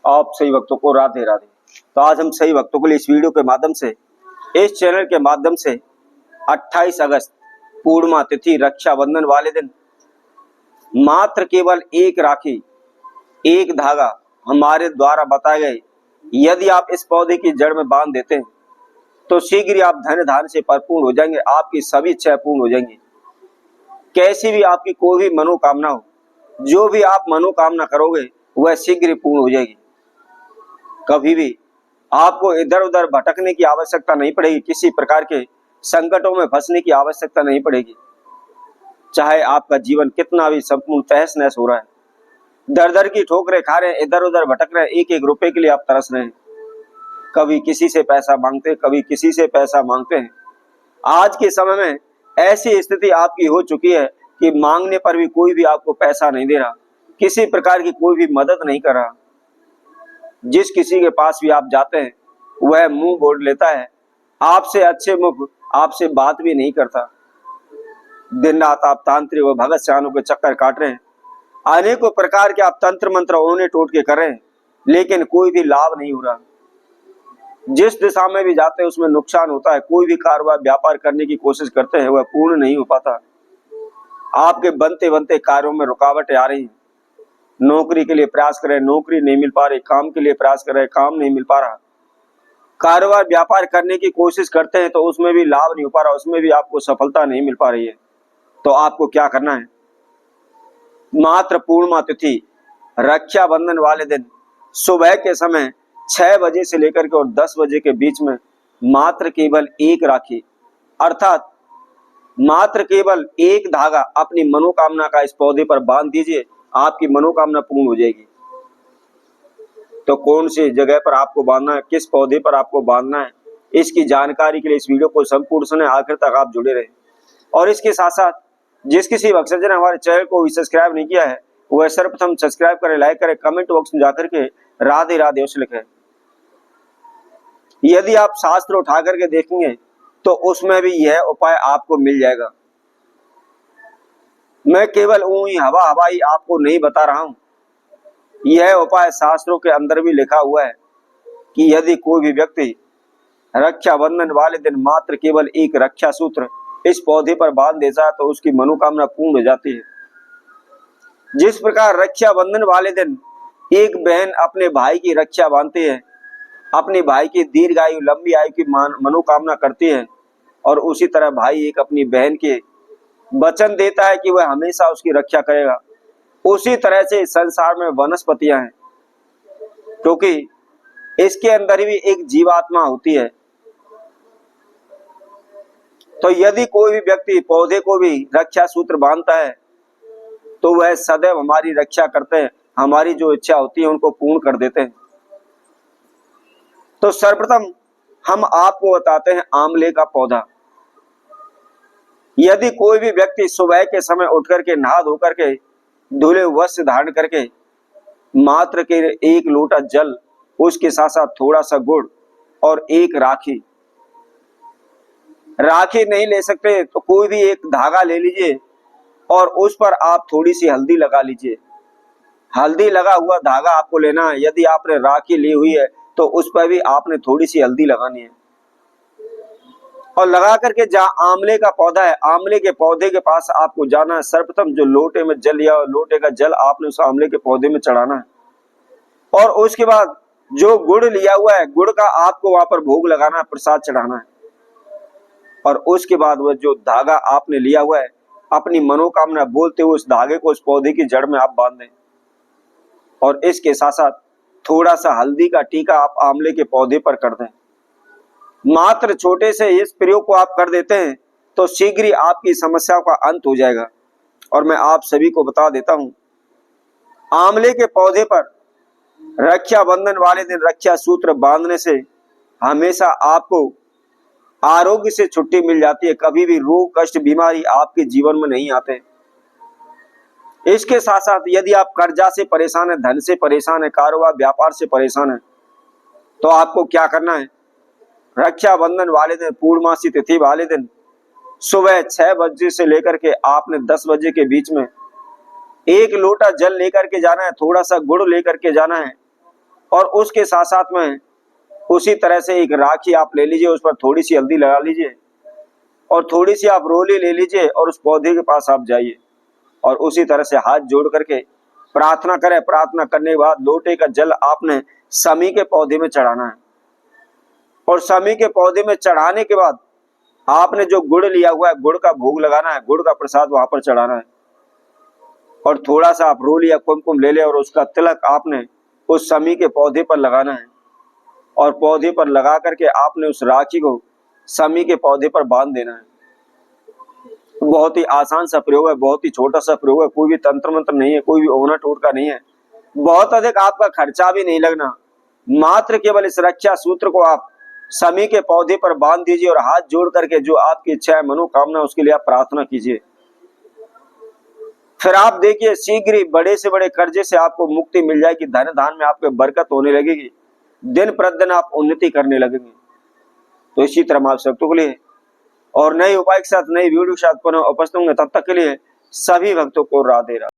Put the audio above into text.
आप सही भक्तों को राधे राधे। तो आज हम सही भक्तों के लिए इस वीडियो के माध्यम से, इस चैनल के माध्यम से 28 अगस्त पूर्णिमा तिथि रक्षाबंधन वाले दिन मात्र केवल एक राखी, एक धागा हमारे द्वारा बताए गए यदि आप इस पौधे की जड़ में बांध देते हैं तो शीघ्र ही आप धन धान से परिपूर्ण हो जाएंगे। आपकी सभी इच्छाएं पूर्ण हो जाएंगी। कैसी भी आपकी कोई भी मनोकामना हो, जो भी आप मनोकामना करोगे वह शीघ्र ही पूर्ण हो जाएगी। कभी भी आपको इधर उधर भटकने की आवश्यकता नहीं पड़ेगी, किसी प्रकार के संकटों में फंसने की आवश्यकता नहीं पड़ेगी। चाहे आपका जीवन कितना भी संपूर्ण तहस नहस हो रहा है, दर दर की ठोकरें खा रहे हैं, इधर उधर भटक रहे हैं, एक एक रुपए के लिए आप तरस रहे हैं, कभी किसी से पैसा मांगते हैं, कभी किसी से पैसा मांगते हैं। आज के समय में ऐसी स्थिति आपकी हो चुकी है कि मांगने पर भी कोई भी आपको पैसा नहीं दे रहा, किसी प्रकार की कोई भी मदद नहीं कर रहा। जिस किसी के पास भी आप जाते हैं वह मुंह मोड़ लेता है, आपसे अच्छे मुख आपसे बात भी नहीं करता। दिन रात आप तांत्रिक व भगत सियानों के चक्कर काट रहे हैं, अनेकों प्रकार के आप तंत्र मंत्र ओने टोट के कर रहे हैं, लेकिन कोई भी लाभ नहीं हो रहा। जिस दिशा में भी जाते हैं उसमें नुकसान होता है। कोई भी कारोबार व्यापार करने की कोशिश करते हैं वह पूर्ण नहीं हो पाता। आपके बनते बनते कार्यों में रुकावटें आ रही हैं। नौकरी के लिए प्रयास कर रहे हैं, नौकरी नहीं मिल पा रही, काम के लिए प्रयास कर रहे हैं, काम नहीं मिल पा रहा। कारोबार व्यापार करने की कोशिश करते हैं तो उसमें भी लाभ नहीं हो पा रहा, उसमें भी आपको सफलता नहीं मिल पा रही है। तो आपको क्या करना है? मात्र पूर्णिमा तिथि रक्षाबंधन वाले दिन सुबह के समय 6 बजे से लेकर के और 10 बजे के बीच में मात्र केवल एक राखी अर्थात मात्र केवल एक धागा अपनी मनोकामना का इस पौधे पर बांध दीजिए, आपकी मनोकामना पूर्ण हो जाएगी। तो कौन सी जगह पर आपको बांधना है, किस पौधे पर आपको बांधना है, इसकी जानकारी के लिए इस वीडियो को संपूर्ण सुने, आखिर तक आप जुड़े रहे। और इसके साथ साथ जिस किसी भक्तजन ने हमारे चैनल को भी सब्सक्राइब नहीं किया है वह सर्वप्रथम सब्सक्राइब करें, लाइक करें, कमेंट बॉक्स में जाकर के राधे राधे अवश्य लिखें। यदि आप शास्त्र उठा करके देखेंगे तो उसमें भी यह उपाय आपको मिल जाएगा। मैं केवल ऊही हवाई आपको नहीं बता रहा हूं, यह उपाय शास्त्रों के अंदर भी लिखा हुआ है कि यदि कोई भी व्यक्ति रक्षाबंधन वाले दिन मात्र केवल एक रक्षा सूत्र इस पौधे पर बांध देता है तो उसकी मनोकामना पूर्ण हो जाती है। जिस प्रकार रक्षाबंधन वाले दिन एक बहन अपने भाई की रक्षा बांधती है, अपने भाई की दीर्घायु लंबी आयु की मनोकामना करती है, और उसी तरह भाई एक अपनी बहन के वचन देता है कि वह हमेशा उसकी रक्षा करेगा। उसी तरह से संसार में वनस्पतियां हैं, क्योंकि इसके अंदर भी एक जीवात्मा होती है। तो यदि कोई भी व्यक्ति पौधे को भी रक्षा सूत्र बांधता है तो वह सदैव हमारी रक्षा करते हैं, हमारी जो इच्छा होती है उनको पूर्ण कर देते हैं। तो सर्वप्रथम हम आपको बताते हैं आंवले का पौधा। यदि कोई भी व्यक्ति सुबह के समय उठ करके नहा धो करके धुले वस्त्र धारण करके मात्र के एक लोटा जल, उसके साथ साथ थोड़ा सा गुड़ और एक राखी नहीं ले सकते तो कोई भी एक धागा ले लीजिए और उस पर आप थोड़ी सी हल्दी लगा लीजिए। हल्दी लगा हुआ धागा आपको लेना है। यदि आपने राखी ली हुई है तो उस पर भी आपने थोड़ी सी हल्दी लगानी है और लगा करके जहाँ आंवले का पौधा है, आंवले के पौधे के पास आपको जाना है। सर्वप्रथम जो लोटे में जल लिया, लोटे का जल आपने उस आंवले के पौधे में चढ़ाना है और उसके बाद जो गुड़ लिया हुआ है, गुड़ का आपको वहां पर भोग लगाना है, प्रसाद चढ़ाना है। और उसके बाद वह जो धागा आपने लिया हुआ है, अपनी मनोकामना बोलते हुए उस धागे को उस पौधे की जड़ में आप बांध दें और इसके साथ साथ थोड़ा सा हल्दी का टीका आप आंवले के पौधे पर कर दें। मात्र छोटे से इस प्रयोग को आप कर देते हैं तो शीघ्र ही आपकी समस्याओं का अंत हो जाएगा। और मैं आप सभी को बता देता हूं, आंवले के पौधे पर रक्षाबंधन वाले दिन रक्षा सूत्र बांधने से हमेशा आपको आरोग्य से छुट्टी मिल जाती है। कभी भी रोग कष्ट बीमारी आपके जीवन में नहीं आते। इसके साथ साथ यदि आप कर्जा से परेशान है, धन से परेशान है, कारोबार व्यापार से परेशान है, तो आपको क्या करना है? रक्षाबंधन वाले दिन, पूर्णमासी तिथि वाले दिन सुबह 6 बजे से लेकर के आपने 10 बजे के बीच में एक लोटा जल लेकर के जाना है, थोड़ा सा गुड़ लेकर के जाना है और उसके साथ साथ में उसी तरह से एक राखी आप ले लीजिए, उस पर थोड़ी सी हल्दी लगा लीजिए और थोड़ी सी आप रोली ले लीजिए और उस पौधे के पास आप जाइए और उसी तरह से हाथ जोड़ करके प्रार्थना करें। प्रार्थना करने के बाद लोटे का जल आपने समी के पौधे में चढ़ाना है और समी के पौधे में चढ़ाने के बाद आपने जो गुड़ लिया हुआ है, गुड़ का भोग लगाना है, गुड़ का प्रसाद वहां पर चढ़ाना है और थोड़ा सा आप रोल या कुमकुम ले ले और उसका तिलक आपने उस समी के पौधे पर लगाना है और पौधे पर लगा करके आपने उस राखी को समी के पौधे पर बांध देना है। बहुत ही आसान सा प्रयोग है, बहुत ही छोटा सा प्रयोग है, कोई भी तंत्र मंत्र नहीं है, कोई भी ओना टोटका नहीं है, बहुत अधिक आपका खर्चा भी नहीं लगना। मात्र केवल इस रक्षा सूत्र को आप समी के पौधे पर बांध दीजिए और हाथ जोड़ करके जो आपकी इच्छा है, मनोकामना, उसके लिए आप प्रार्थना कीजिए। फिर आप देखिए शीघ्र ही बड़े से बड़े कर्जे से आपको मुक्ति मिल जाएगी, धन धान में आपके बरकत होने लगेगी, दिन प्रतिदिन आप उन्नति करने लगेंगे। तो इसी तरह आप सबको के लिए और नए उपाय के साथ नई वीडियो के साथ पुनः उपस्थित होंगे। तब तक के लिए सभी भक्तों को राधे राधे।